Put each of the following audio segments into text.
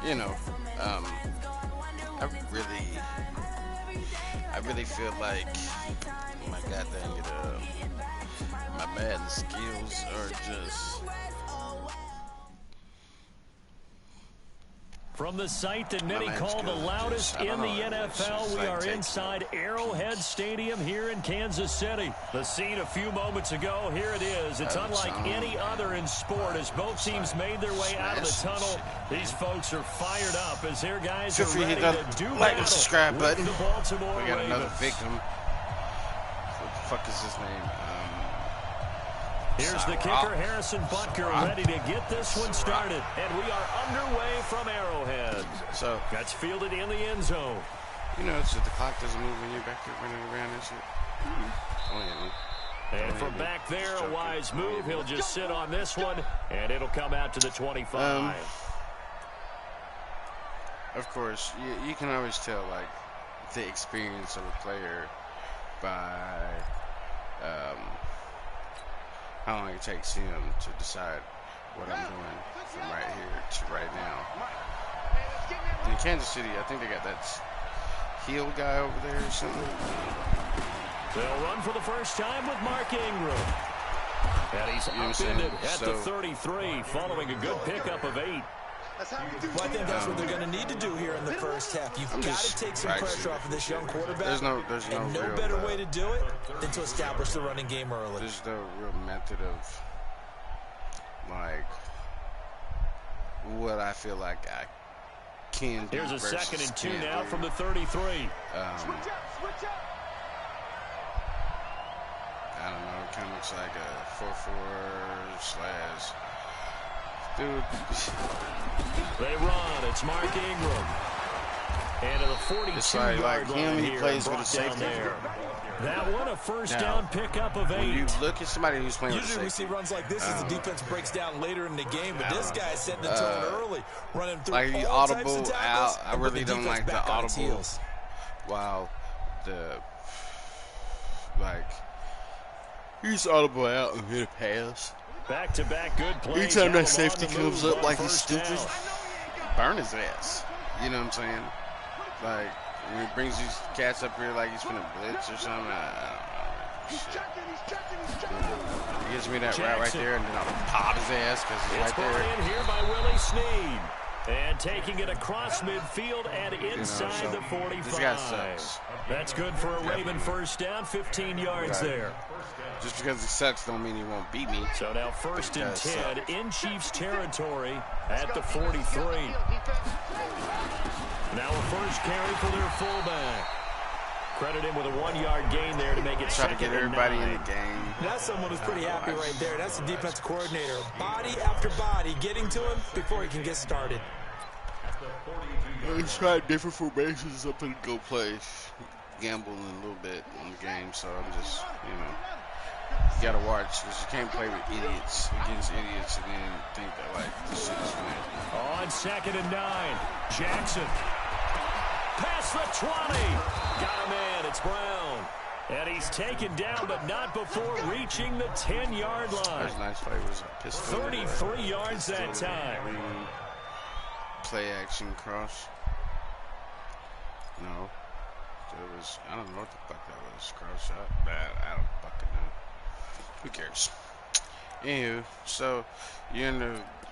you know, I really feel like, oh my god dang it, my Madden skills are just. From the site that many call the loudest in the NFL, we are inside Arrowhead Stadium here in Kansas City. The scene a few moments ago, here it is. It's unlike any other in sport as both teams made their way out of the tunnel. These folks are fired up as their guys are ready to do like and subscribe button. The Baltimore we got Ravens. another victim. What the fuck is his name? Here's the kicker, Harrison Butker, ready to get this one started. And we are underway from Arrowhead. So that's fielded in the end zone. You know, so the clock doesn't move when you're back there running around and shit. And from back there, a wise move. He'll just sit on this one, and it'll come out to the 25. Of course, you can always tell, like, the experience of a player by how long it takes him to decide what I'm doing from right here to right now. In Kansas City, I think they got that heel guy over there or something. They'll run for the first time with Mark Ingram. And he's upended at the 33, following a good pickup of 8. Well, I think that's what they're going to need to do here in the first half. You've got to take some pressure off of this young quarterback. There's no better way to do it than to establish the running game early. There's no real method of, like, what I feel like I can do. Here's a 2nd and 2 now from the 33. I don't know. It kind of looks like a 4-4/. Dude. They run. It's Mark Ingram. And to the 42-yard like him, he plays with a safety. That one a first down pickup of 8. When you look at somebody who's playing with a safety. Usually we see runs like this as the defense breaks down later in the game, but this guy's setting the tone early, running through like all audible types of tackles. out. I really don't like the audible. Wow, he's audible out and hit a pass. Back-to-back good plays. Anytime that safety comes up like he's stupid, burn his ass. You know what I'm saying? Like, when he brings these cats up here like he's finna blitz or something, I don't know. He gives me that route right there, and then I'll pop his ass because he's right there. It's in here by Willie Snead. And taking it across midfield and inside the 45. This guy sucks. That's good for a Raven first down, 15 yards there. Just because he sucks don't mean he won't beat me. So now 1st and 10 in Chiefs territory at the 43. Now a first carry for their fullback. Credit him with a 1-yard gain there to make it try to get everybody in the game. That's someone who's pretty happy right there. That's the defensive coordinator. Body after body getting to him before he can get started. He's tried different formations up and go play. Gambling a little bit on the game, so I'm just, you gotta watch, because you can't play with idiots against idiots and then think that, like, this shit is fine. On 2nd and 9, Jackson. Past the 20. Got him in. It's Brown. And he's taken down, but not before reaching the 10-yard line. That's nice play. Was a pistol. 33 yards that time. Play action cross. No. It was, I don't know what the fuck that was. Cross shot. I don't fucking know. Who cares? Anywho, so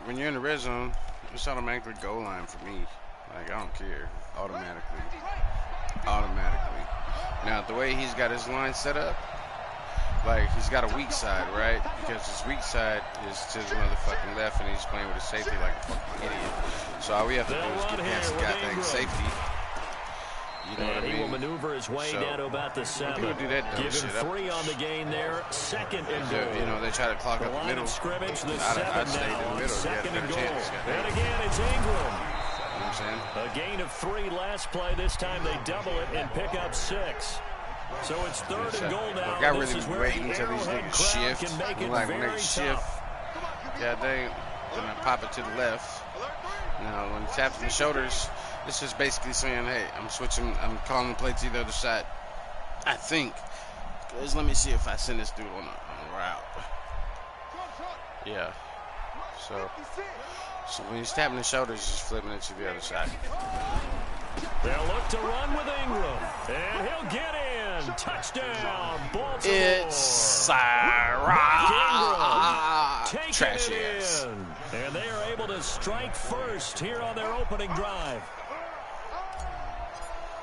when you're in the red zone, it's automatically goal line for me. Like, I don't care. Automatically. Now, the way he's got his line set up, like, he's got a weak side, right? Because his weak side is to the motherfucking left, and he's playing with a safety like a fucking idiot. So all we have to do is get past the goddamn safety. You know what I mean? He will maneuver his way down to about the 7. Do that Give him 3 on the gain there. 2nd and goal. You know, they try to clog up the middle. Scrimmage, the I'd 7 stay in the now. middle. 2nd and goal. Chance. And again, it's Ingram. You know what I'm saying? A gain of 3 last play. This time they double it and pick up 6. So it's 3rd and goal now. I really waiting until these niggas shift. Like when they shift, then I pop it to the left. Now when he taps my shoulders, this is basically saying, hey, I'm calling the play to the other side. I think. Because let me see if I send this dude on a route. Yeah. So when he's tapping the shoulders, he's just flipping it to the other side. They'll look to run with Ingram. And he'll get in. Touchdown, Baltimore. It's trashy ass. And they are able to strike first here on their opening drive.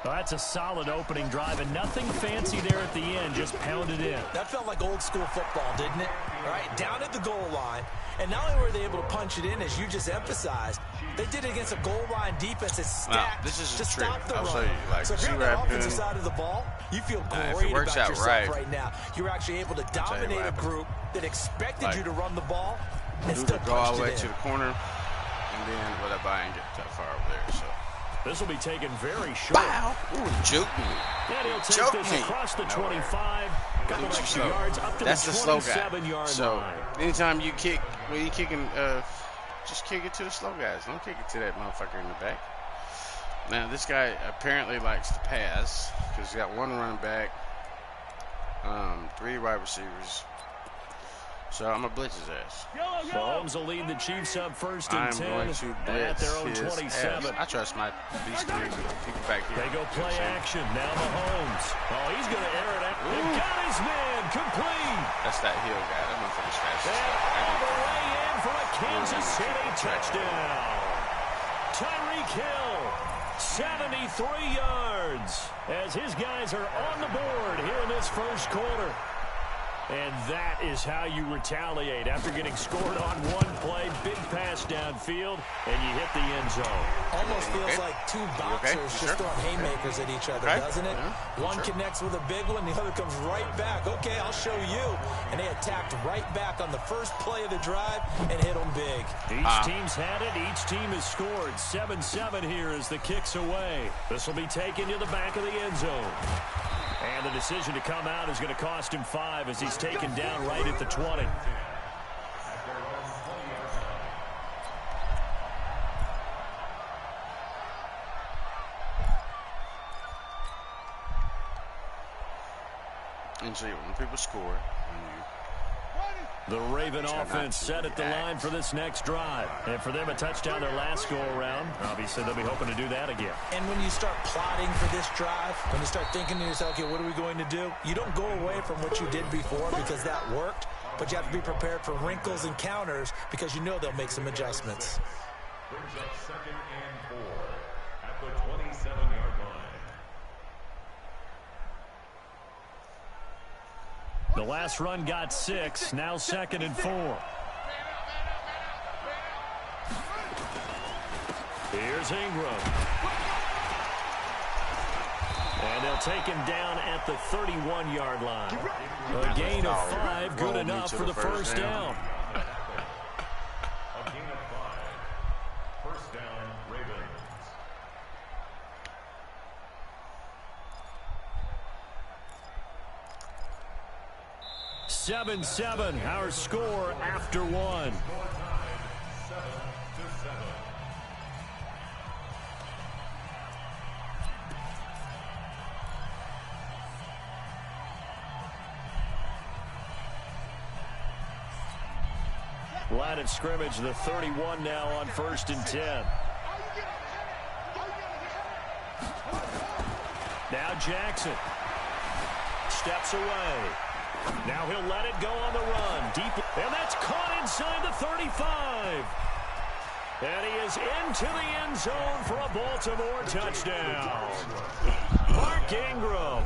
Well, that's a solid opening drive, and nothing fancy there at the end, just pounded in. That felt like old school football, didn't it? All right, down at the goal line, and not only were they able to punch it in, as you just emphasized, they did it against a goal line defense that's stacked this is to a trick. stop the I'll run. show you. Like, so if you're on the offensive side of the ball, you feel great about yourself right now. You're actually able to dominate a group that expected you to run the ball and still go all the way to the corner, and then whatever, I ain't get that far over there, so. This will be taken very short. Wow. Ooh, joke me. And he'll take this across the 25. Got the extra yards up to the 27-yard so, line. anytime you kick, when you're kicking, just kick it to the slow guys. Don't kick it to that motherfucker in the back. Now, this guy apparently likes to pass because he's got one running back, 3 wide receivers. So I'm going to blitz his ass. Mahomes will lead the Chiefs up first and 10 going to at their own blitz 27. I trust my these people back here. They go play action. Now Mahomes. Oh, he's going to air it out. He got his man complete. That's that Hill guy. That motherfucker's fast. And all the way in for a Kansas City touchdown. Tyreek Hill, 73 yards, as his guys are on the board here in this first quarter. And that is how you retaliate after getting scored on one play. Big pass downfield, and you hit the end zone. Almost feels like two boxers just throwing haymakers at each other, doesn't it? One connects with a big one, the other comes right back. Okay, I'll show you. And they attacked right back on the first play of the drive and hit them big. Each team's had it. Each team has scored. 7-7 here as the kick's away. This will be taken to the back of the end zone. And the decision to come out is going to cost him 5 as he's taken down right at the 20. And see, when people score, the Raven offense set at the line for this next drive. And for them, a touchdown their last go-around. Obviously, they'll be hoping to do that again. And when you start plotting for this drive, when you start thinking to yourself, okay, what are we going to do? You don't go away from what you did before because that worked, but you have to be prepared for wrinkles and counters because you know they'll make some adjustments. Brings up 2nd and 4 at the 27-yard line. The last run got 6, now 2nd and 4. Here's Ingram. And they'll take him down at the 31-yard line. A gain of 5, good enough for the first down. A gain of 5. First down, Ravens. 7-7, our score after 1. 7-7. Line of scrimmage, the 31 now on 1st and 10. Now Jackson steps away. Now he'll let it go on the run. Deep, and that's caught inside the 35. And he is into the end zone for a Baltimore touchdown. Mark Ingram.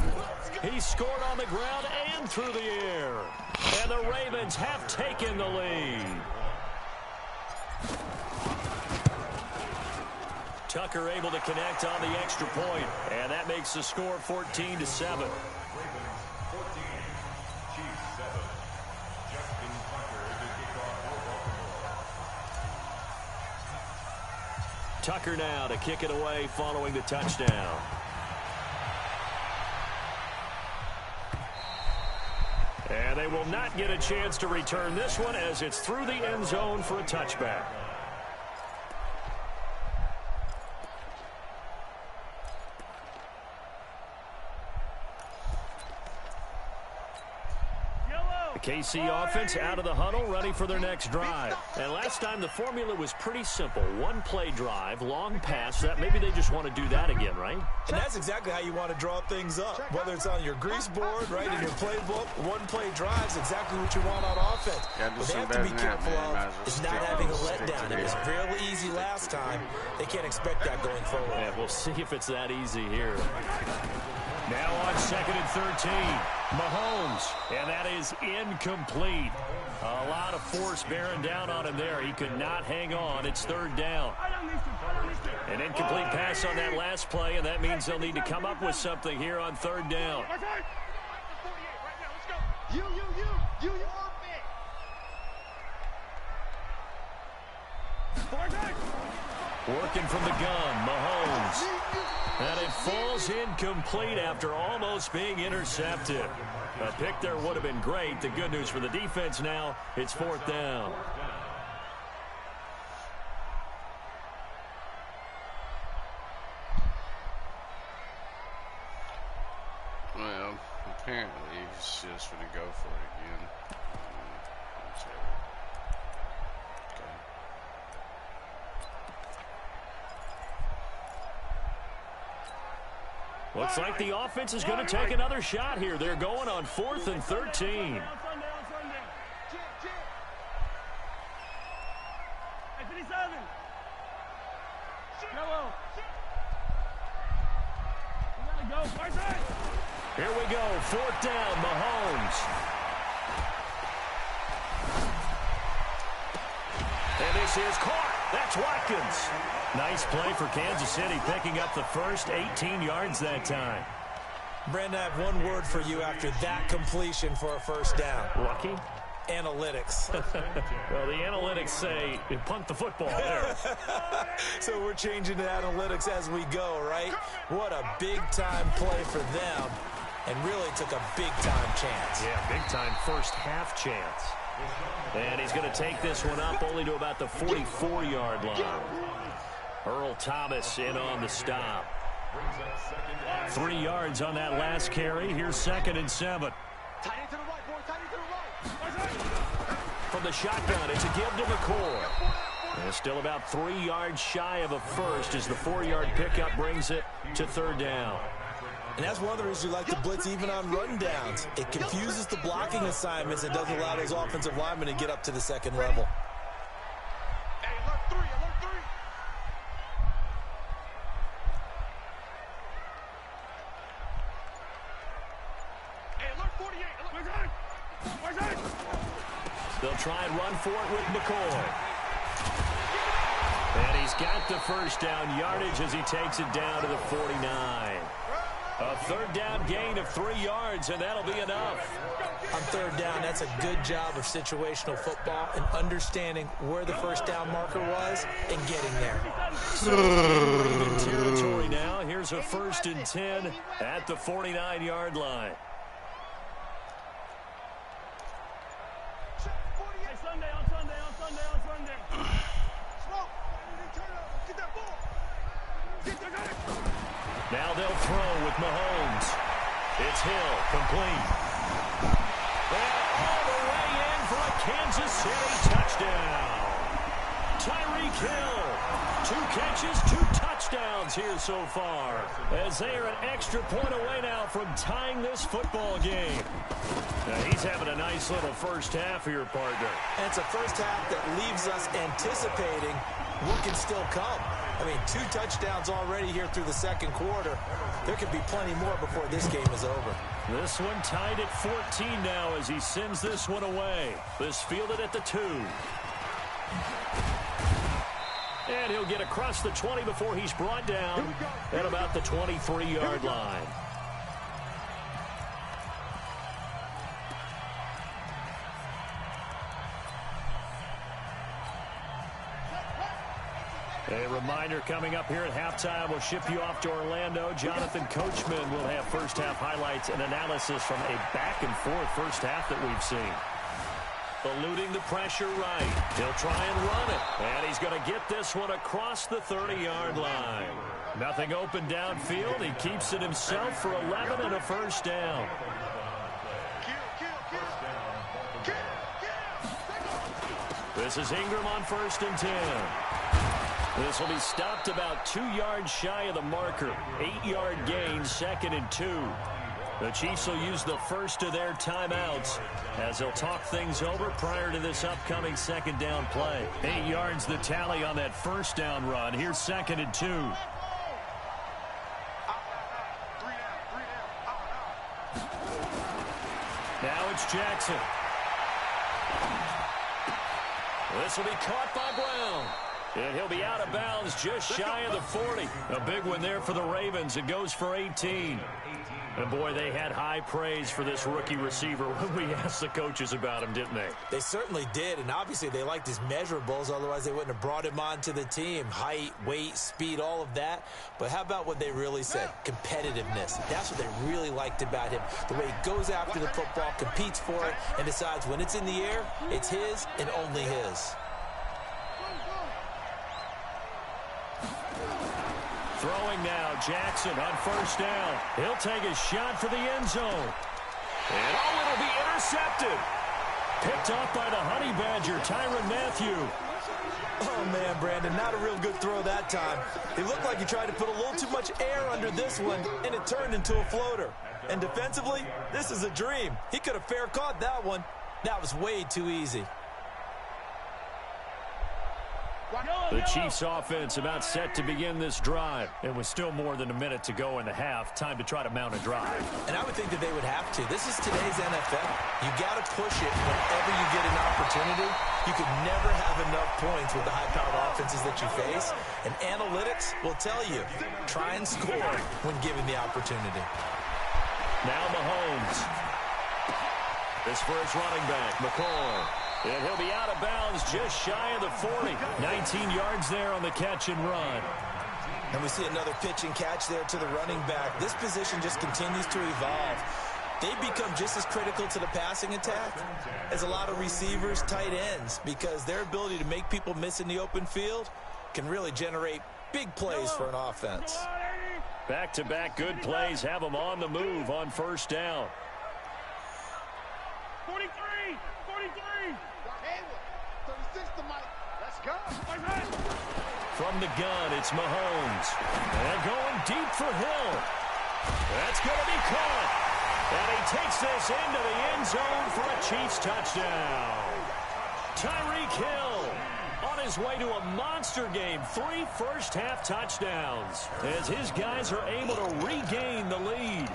He scored on the ground and through the air. And the Ravens have taken the lead. Tucker able to connect on the extra point. And that makes the score 14-7. Tucker now to kick it away following the touchdown. And they will not get a chance to return this one as it's through the end zone for a touchback. KC offense out of the huddle, ready for their next drive. And last time the formula was pretty simple. One play drive, long pass. That maybe they just want to do that again, right? And that's exactly how you want to draw things up. Whether it's on your grease board, right, in your playbook, one play drive is exactly what you want on offense. What they have to be careful of is not having a letdown. It was fairly easy last time. They can't expect that going forward. Yeah, we'll see if it's that easy here. Now on 2nd and 13, Mahomes, and that is incomplete. A lot of force bearing down on him there. He could not hang on. It's 3rd down. An incomplete pass on that last play, and that means they'll need to come up with something here on 3rd down. Working from the gun, Mahomes. And it falls incomplete after almost being intercepted. A pick there would have been great. The good news for the defense now, it's 4th down. Well, apparently he's just going to go for it again. Looks like the offense is going to take another shot here. They're going on 4th and 13. Here we go, 4th down, Mahomes. And this is caught. That's Watkins. Nice play for Kansas City, picking up the first 18 yards that time. Brandon, I have one word for you after that completion for a 1st down. Lucky? Analytics. Well, the analytics say punt the football there. So we're changing to analytics as we go, right? What a big-time play for them, and really took a big-time chance. Yeah, big-time first half chance. And he's going to take this one up only to about the 44-yard line. Earl Thomas in on the stop. 3 yards on that last carry. Here's 2nd and 7. From the shotgun, it's a give to McCoy. And still about 3 yards shy of a first as the 4-yard pickup brings it to 3rd down. And that's one of the reasons you like to blitz even on run downs. It confuses the blocking assignments and doesn't allow those offensive linemen to get up to the 2nd level. Hey, alert 3, alert 3. Hey, alert 48, alert. They'll try and run for it with McCoy. And he's got the first down yardage as he takes it down to the 49. A 3rd down gain of 3 yards, and that'll be enough. On 3rd down, that's a good job of situational football and understanding where the 1st down marker was and getting there. So, even territory now. Here's a 1st and 10 at the 49-yard line. Now they'll throw with Mahomes. It's Hill, complete. And all the way in for a Kansas City touchdown. Tyreek Hill, 2 catches, 2 touchdowns here so far, as they are an extra point away now from tying this football game. Now he's having a nice little first half here, partner. And it's a first half that leaves us anticipating what can still come. I mean, 2 touchdowns already here through the 2nd quarter. There could be plenty more before this game is over. This one tied at 14 now as he sends this one away. This fielded at the 2. And he'll get across the 20 before he's brought down at about the 23-yard line. A reminder coming up here at halftime. We'll ship you off to Orlando. Jonathan Coachman will have first half highlights and analysis from a back-and-forth first half that we've seen. Eluding the pressure right. He'll try and run it. And he's going to get this one across the 30-yard line. Nothing open downfield. He keeps it himself for 11 and a first down. This is Ingram on 1st and 10. This will be stopped about 2 yards shy of the marker. 8-yard gain, 2nd and 2. The Chiefs will use the first of their timeouts as they'll talk things over prior to this upcoming 2nd down play. 8 yards the tally on that 1st down run. Here's 2nd and 2. Now it's Jackson. This will be caught by Brown. And he'll be out of bounds just shy of the 40. A big one there for the Ravens. It goes for 18. And, boy, they had high praise for this rookie receiver when we asked the coaches about him, didn't they? They certainly did, and obviously they liked his measurables. Otherwise, they wouldn't have brought him onto the team. Height, weight, speed, all of that. But how about what they really said? Competitiveness. That's what they really liked about him. The way he goes after the football, competes for it, and decides when it's in the air, it's his and only his. Throwing now, Jackson on 1st down. He'll take a shot for the end zone. And it'll be intercepted. Picked off by the Honey Badger, Tyrann Mathieu. Oh, man, Brandon, not a real good throw that time. It looked like he tried to put a little too much air under this one, and it turned into a floater. And defensively, this is a dream. He could have fair caught that one. That was way too easy. The Chiefs offense about set to begin this drive. It was still more than a minute to go in the half. Time to try to mount a drive. And I would think that they would have to. This is today's NFL. You got to push it whenever you get an opportunity. You could never have enough points with the high-powered offenses that you face. And analytics will tell you, try and score when given the opportunity. Now Mahomes. This for his running back, McCoy. And he'll be out of bounds just shy of the 40. 19 yards there on the catch and run. And we see another pitch and catch there to the running back. This position just continues to evolve. They become just as critical to the passing attack as a lot of receivers, tight ends, because their ability to make people miss in the open field can really generate big plays for an offense. Back-to-back good plays have them on the move on 1st down. 43! 43! 36 to Mike. Let's go. From the gun, it's Mahomes. And going deep for Hill. That's going to be caught. And he takes this into the end zone for a Chiefs touchdown. Tyreek Hill on his way to a monster game. 3 first-half touchdowns as his guys are able to regain the lead.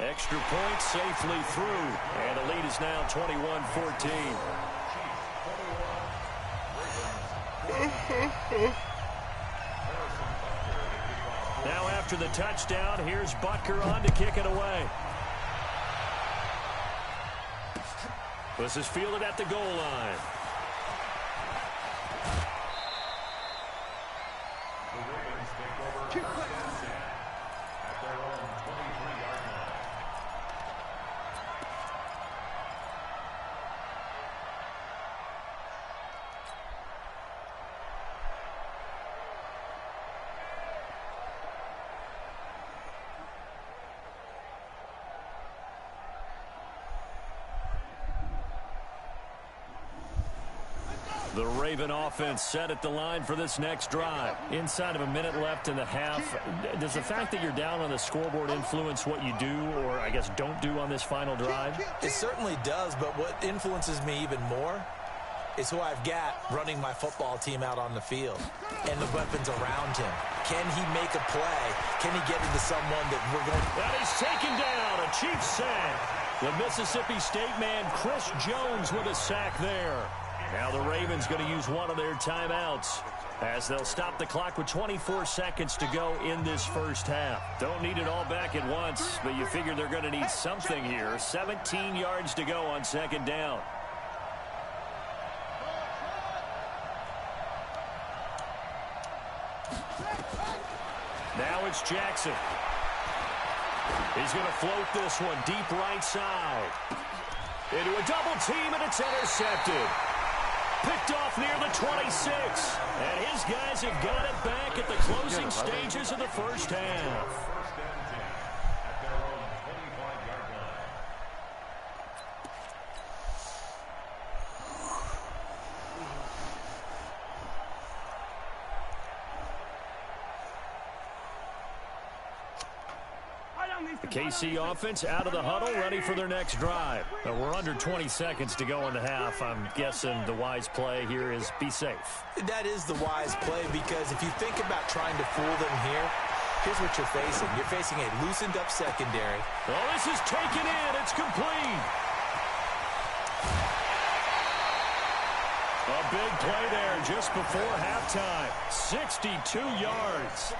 Extra point safely through. And the lead is now 21-14. Now after the touchdown, here's Butker on to kick it away. This is fielded at the goal line. The Raven offense set at the line for this next drive. Inside of a minute left in the half, does the fact that you're down on the scoreboard influence what you do, or I guess don't do on this final drive? It certainly does, but what influences me even more is who I've got running my football team out on the field and the weapons around him. Can he make a play? Can he get into someone that we're going to... That is taken down. A Chiefs sack. The Mississippi State man, Chris Jones, with a sack there. Now the Ravens going to use one of their timeouts as they'll stop the clock with 24 seconds to go in this first half. Don't need it all back at once, but you figure they're going to need something here. 17 yards to go on 2nd down. Now it's Jackson. He's going to float this one deep right side. Into a double team, and it's intercepted. Picked off near the 26. And his guys have got it back at the closing stages of the first half. The KC offense out of the huddle, ready for their next drive. We're under 20 seconds to go in the half. I'm guessing the wise play here is be safe. That is the wise play, because if you think about trying to fool them here, here's what you're facing. You're facing a loosened up secondary. Well, this is taken in. It's complete. A big play there just before halftime. 62 yards.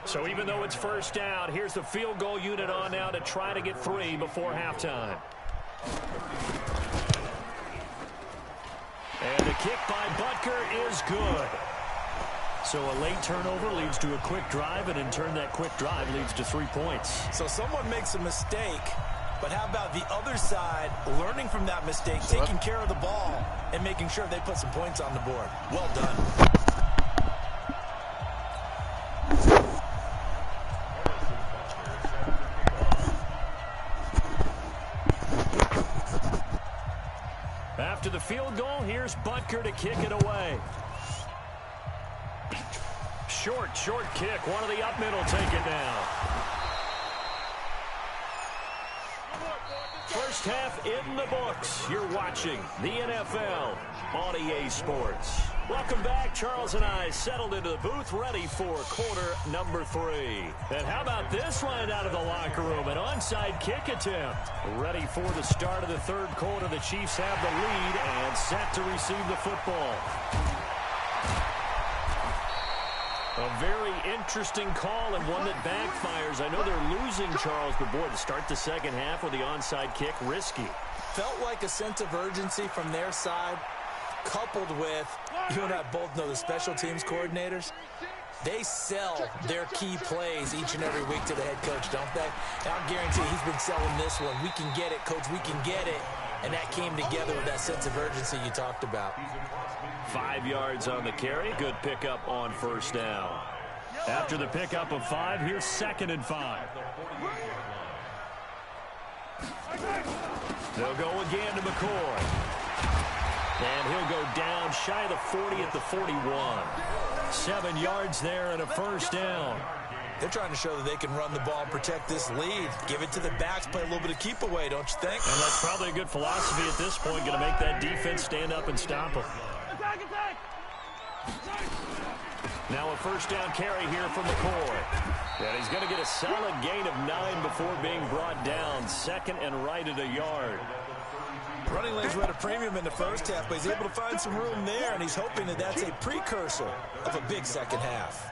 So even though it's first down, here's the field goal unit on now to try to get 3 before halftime. And the kick by Butker is good. So a late turnover leads to a quick drive, and in turn that quick drive leads to 3 points. So someone makes a mistake, but how about the other side learning from that mistake, taking care of the ball, and making sure they put some points on the board? Well done. After the field goal, here's Butker to kick it away. Short kick. One of the up middle take it down. First half in the books. You're watching the NFL on EA Sports. Welcome back. Charles and I settled into the booth, ready for quarter number 3. And how about this line out of the locker room? An onside kick attempt. Ready for the start of the third quarter. The Chiefs have the lead and set to receive the football. A very interesting call, and one that backfires. I know they're losing, Charles, but boy, to start the second half with the onside kick, risky. Felt like a sense of urgency from their side, coupled with, you and I both know the special teams coordinators, they sell their key plays each and every week to the head coach, don't they? And I'll guarantee he's been selling this one. We can get it, coach, we can get it. And that came together with that sense of urgency you talked about. 5 yards on the carry. Good pickup on first down. After the pickup of 5, here's 2nd and 5. They'll go again to McCoy. And he'll go down shy of the 40 at the 41. 7 yards there and a first down. They're trying to show that they can run the ball and protect this lead. Give it to the backs, play a little bit of keep away, don't you think? And that's probably a good philosophy at this point, going to make that defense stand up and stop them. Attack! Now a first down carry here from McCoy. And he's going to get a solid gain of 9 before being brought down. 2nd and right at a yard. Running lanes were at a premium in the first half, but he's able to find some room there, and he's hoping that that's a precursor of a big second half.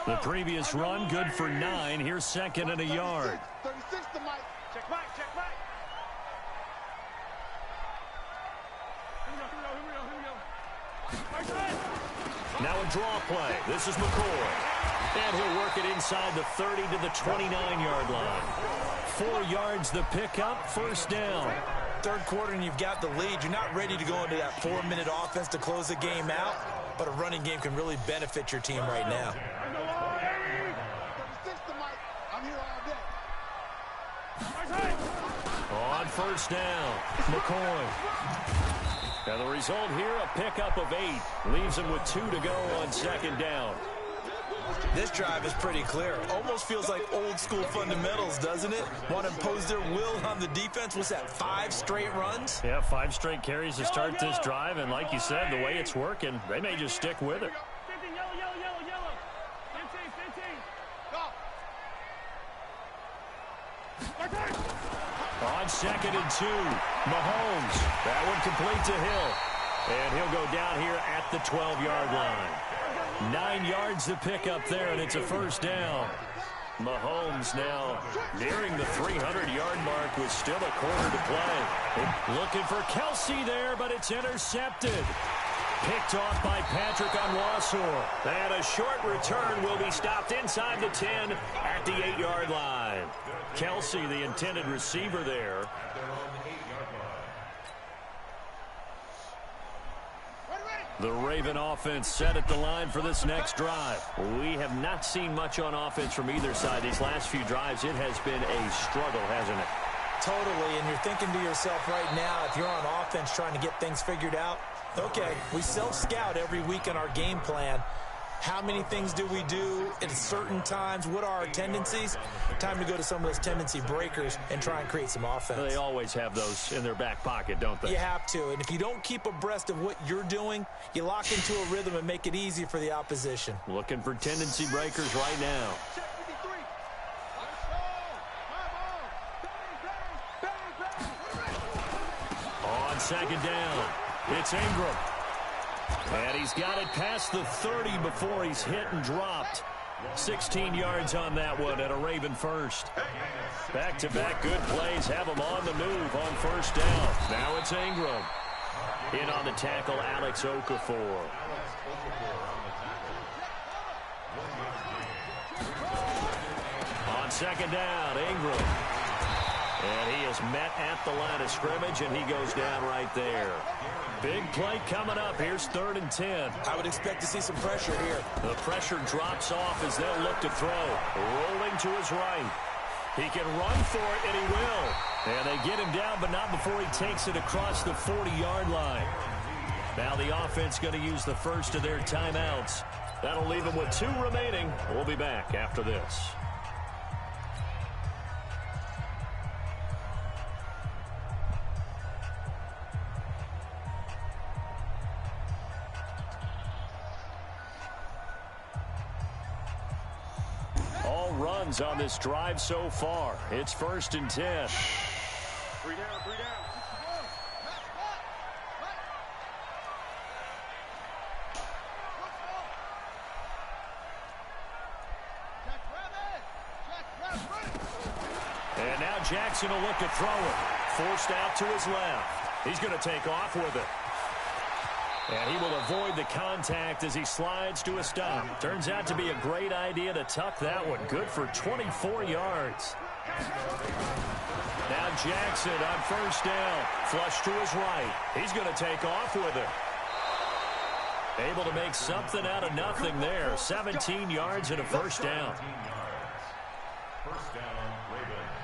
The previous run, good for 9. Here's 2nd and a yard. 36 to Mike. Check back. Here we go. Now a draw play. This is McCoy. And he'll work it inside the 30 to the 29-yard line. 4 yards the pickup, first down. Third quarter and you've got the lead. You're not ready to go into that 4-minute offense to close the game out, but a running game can really benefit your team right now. 36 to Mike. I'm here all day. On first down, McCoy. And the result here, a pickup of 8. Leaves him with 2 to go on 2nd down. This drive is pretty clear. Almost feels like old school fundamentals, doesn't it? Want to impose their will on the defense. What's that, 5 straight runs? Yeah, 5 straight carries to start this drive. And like you said, the way it's working, they may just stick with it. 15, yellow. 15. On 2nd and 2, Mahomes. That one complete to Hill. And he'll go down here at the 12-yard line. 9 yards to pick up there, and it's a first down. Mahomes now nearing the 300-yard mark with still a quarter to play. Looking for Kelsey there, but it's intercepted. Picked off by Patrick Onwuasor. And a short return will be stopped inside the 10 at the 8-yard line. Kelsey, the intended receiver there. The Raven offense set at the line for this next drive. We have not seen much on offense from either side. These last few drives, it has been a struggle, hasn't it? Totally, and you're thinking to yourself right now, if you're on offense trying to get things figured out, Okay, we self-scout every week in our game plan. How many things do we do at certain times? What are our tendencies? Time to go to some of those tendency breakers and try and create some offense. They always have those in their back pocket, don't they? You have to, and if you don't keep abreast of what you're doing, you lock into a rhythm and make it easy for the opposition. Looking for tendency breakers right now. On second down, it's Ingram. And he's got it past the 30 before he's hit and dropped. 16 yards on that one and a Raven first. Back-to-back good plays have him on the move on first down. Now it's Ingram. In on the tackle, Alex Okafor. On second down, Ingram. And he is met at the line of scrimmage, and he goes down right there. Big play coming up. Here's 3rd and 10. I would expect to see some pressure here. The pressure drops off as they'll look to throw. Rolling to his right. He can run for it, and he will. And they get him down, but not before he takes it across the 40-yard line. Now the offense going to use the first of their timeouts. That'll leave them with 2 remaining. We'll be back after this. All runs on this drive so far. It's 1st and 10. 3 down, 3 down. And now Jackson will look to throw it. Forced out to his left. He's going to take off with it. And he will avoid the contact as he slides to a stop. Turns out to be a great idea to tuck that one. Good for 24 yards. Now Jackson on first down. Flush to his right. He's going to take off with it. Able to make something out of nothing there. 17 yards and a first down. First down, Ravens.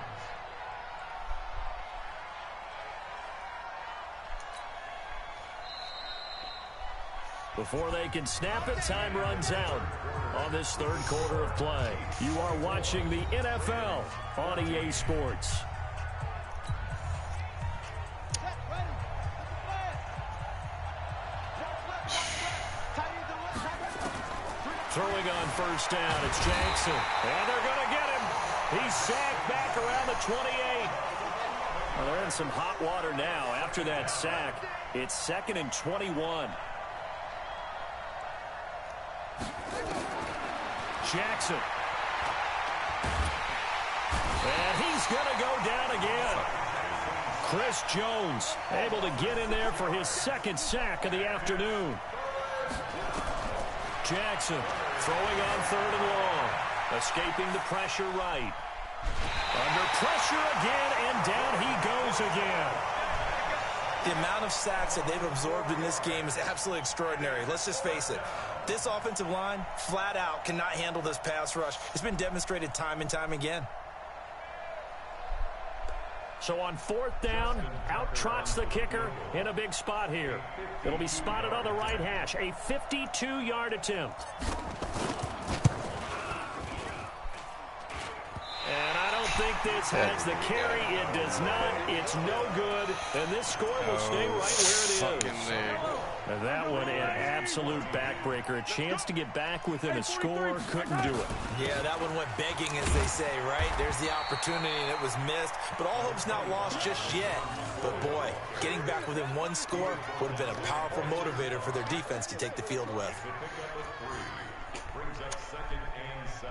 Before they can snap it, time runs out on this 3rd quarter of play. You are watching the NFL on EA Sports. Throwing on first down, it's Jackson. And they're going to get him. He's sacked back around the 28. Well, they're in some hot water now. After that sack, it's 2nd and 21. Jackson. And he's going to go down again. Chris Jones able to get in there for his 2nd sack of the afternoon. Jackson throwing on 3rd and long. Escaping the pressure right. Under pressure again, and down he goes again. The amount of sacks that they've absorbed in this game is absolutely extraordinary. Let's just face it. This offensive line, flat out, cannot handle this pass rush. It's been demonstrated time and time again. So on 4th down, out trots the kicker in a big spot here. It'll be spotted on the right hash. A 52-yard attempt. And I don't think this has the carry. It does not. It's no good. And this score will stay right where it is. And that one, an absolute backbreaker. A chance to get back within a score. Couldn't do it. Yeah, that one went begging, as they say, right? There's the opportunity, and it was missed. But all hope's not lost just yet. But, boy, getting back within 1 score would have been a powerful motivator for their defense to take the field with. Brings up 2nd and 7.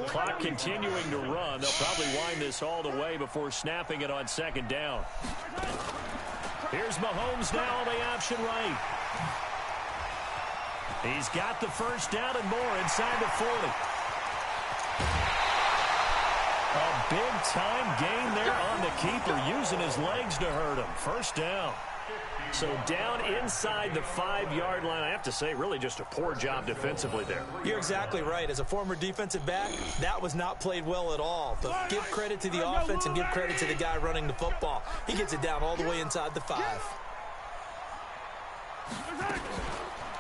Clock continuing to run. They'll probably wind this all the way before snapping it on 2nd down. Here's Mahomes now on the option right. He's got the first down and more inside the 40. A big-time gain there on the keeper, using his legs to hurt him. First down. So down inside the 5-yard line. I have to say, really just a poor job defensively there. You're exactly right. As a former defensive back, that was not played well at all. But give credit to the offense and give credit to the guy running the football. He gets it down all the way inside the 5.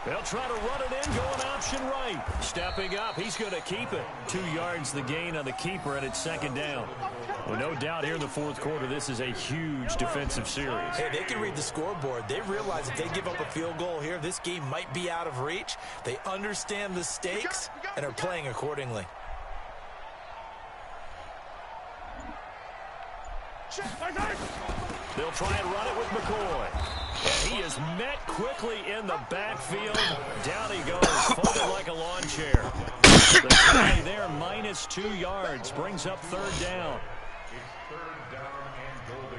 They'll try to run it in, going option right. Stepping up, he's going to keep it. 2 yards the gain on the keeper, and it's second down. Well, no doubt here in the fourth quarter, this is a huge defensive series. Hey, they can read the scoreboard. They realize if they give up a field goal here, this game might be out of reach. They understand the stakes and are playing accordingly. They'll try and run it with McCoy. And he is met quickly in the backfield. Down he goes, folded like a lawn chair. The play there, minus 2 yards, brings up third down. It's third down and goal to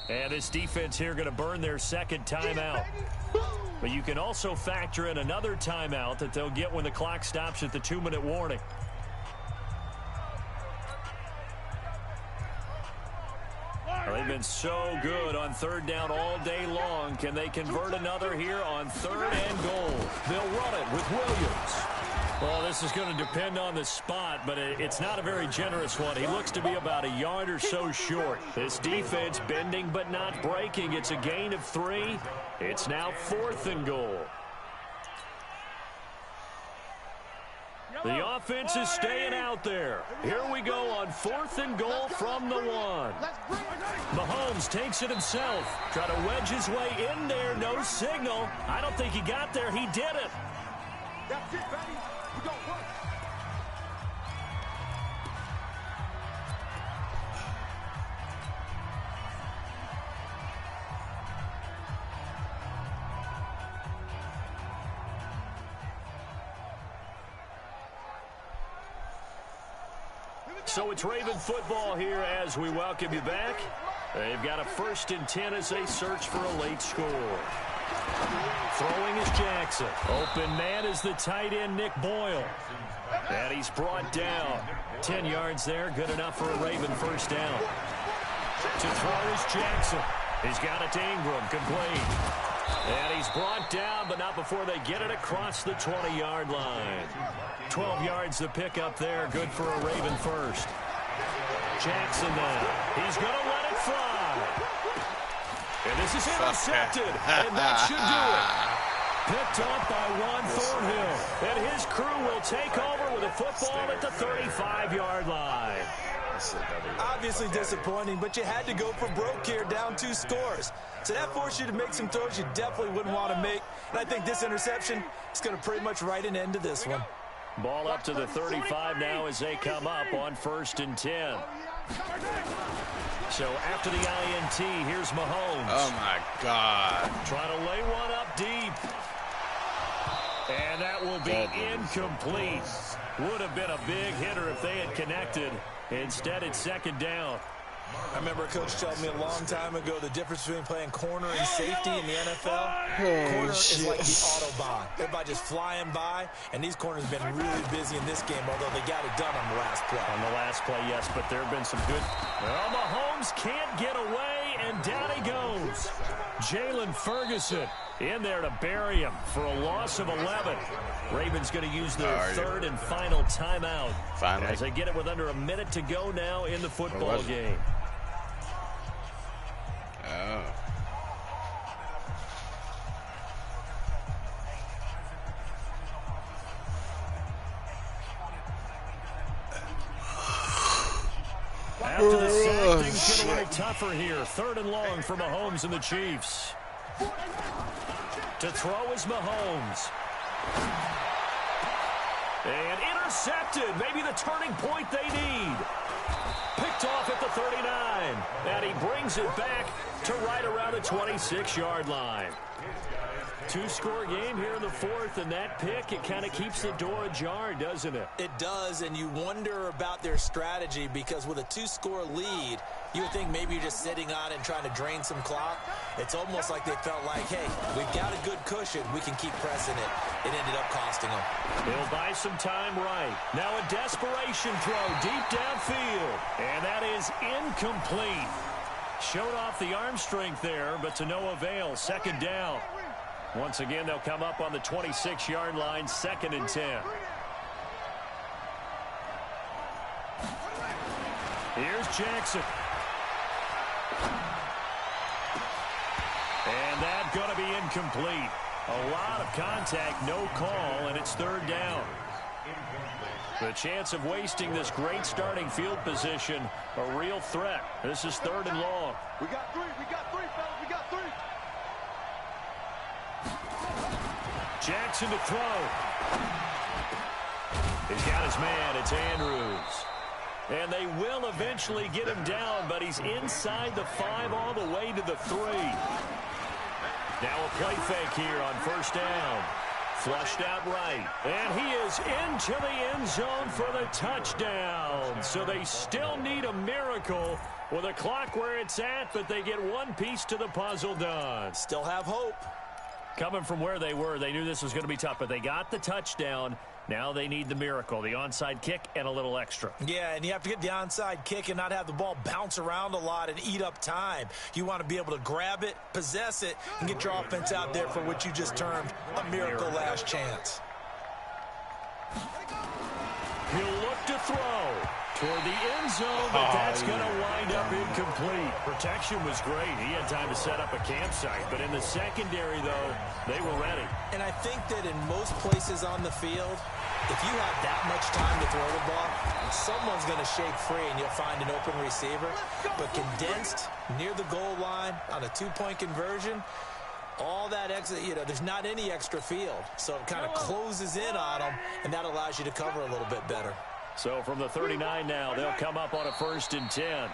go. And this defense here going to burn their second timeout. But you can also factor in another timeout that they'll get when the clock stops at the 2-minute warning. They've been so good on third down all day long. Can they convert another here on third and goal? They'll run it with Williams. Well, this is going to depend on the spot, but it's not a very generous one. He looks to be about a yard or so short. This defense bending but not breaking. It's a gain of 3. It's now 4th and goal. The offense is staying out there. Here we go on 4th and goal from the 1. Mahomes takes it himself. Try to wedge his way in there. No signal. I don't think he got there. He did it. That's it, baby. We got one. So it's Raven football here as we welcome you back. They've got a 1st and 10 as they search for a late score. Throwing is Jackson. Open man is the tight end, Nick Boyle. And he's brought down. 10 yards there, good enough for a Raven first down. To throw is Jackson. He's got it to Ingram, complete. And he's brought down, but not before they get it across the 20-yard line. 12 yards to pick up there, good for a Raven first. Jackson now. He's going to let it fly. And this is intercepted, and that should do it. Picked off by Ron Thornhill. And his crew will take over with a football at the 35-yard line. Obviously disappointing, but you had to go for broke here, down 2 scores. So that forced you to make some throws you definitely wouldn't want to make. And I think this interception is going to pretty much write an end to this one. Ball up to the 35 now as they come up on 1st and 10. So after the INT, here's Mahomes. Oh, my God. Trying to lay one up deep. And that will be incomplete. Would have been a big hitter if they had connected. Instead, it's second down. I remember a coach telling me a long time ago the difference between playing corner and safety in the NFL. Corner is like the Autobahn. Everybody just flying by, and these corners have been really busy in this game, although they got it done on the last play. On the last play, yes, but there have been some good. Well, Mahomes can't get away, and down he goes. Jalen Ferguson in there to bury him for a loss of 11. Ravens going to use their 3rd and final timeout. Finally. As they get it with under a minute to go now in the football game. Oh. After the sack, things get a little tougher here. 3rd and long for Mahomes and the Chiefs. To throw is Mahomes. And intercepted. Maybe the turning point they need. Picked off at the 39. And he brings it back to right around the 26-yard line. 2-score game here in the 4th, and that pick, it kind of keeps the door ajar, doesn't it? It does, and you wonder about their strategy because with a 2-score lead, you would think maybe you're just sitting on it and trying to drain some clock. It's almost like they felt like, hey, we've got a good cushion. We can keep pressing it. It ended up costing them. They'll buy some time right. Now a desperation throw deep downfield, and that is incomplete. Showed off the arm strength there, but to no avail. Second down. Once again, they'll come up on the 26-yard line, 2nd and 10. Here's Jackson. And that's going to be incomplete. A lot of contact, no call, and it's third down. The chance of wasting this great starting field position, a real threat. This is third and long. We got three, fellas, we got three. Jackson to throw. He's got his man. It's Andrews. And they will eventually get him down, but he's inside the 5 all the way to the 3. Now a play fake here on first down. Flushed out right. And he is into the end zone for the touchdown. So they still need a miracle with a clock where it's at, but they get one piece to the puzzle done. Still have hope. Coming from where they were, they knew this was going to be tough, but they got the touchdown. Now they need the miracle, the onside kick and a little extra. Yeah, and you have to get the onside kick and not have the ball bounce around a lot and eat up time. You want to be able to grab it, possess it, and get your offense out there for what you just termed a miracle last chance. He'll look to throw toward the end zone, but that's going to wind up incomplete. Protection was great. He had time to set up a campsite, but in the secondary, though, they were ready. And I think that in most places on the field, if you have that much time to throw the ball, someone's going to shake free and you'll find an open receiver. But condensed near the goal line on a two-point conversion, all that extra, there's not any extra field. So it kind of closes in on them, and that allows you to cover a little bit better. So from the 39 now, they'll come up on a 1st and 10.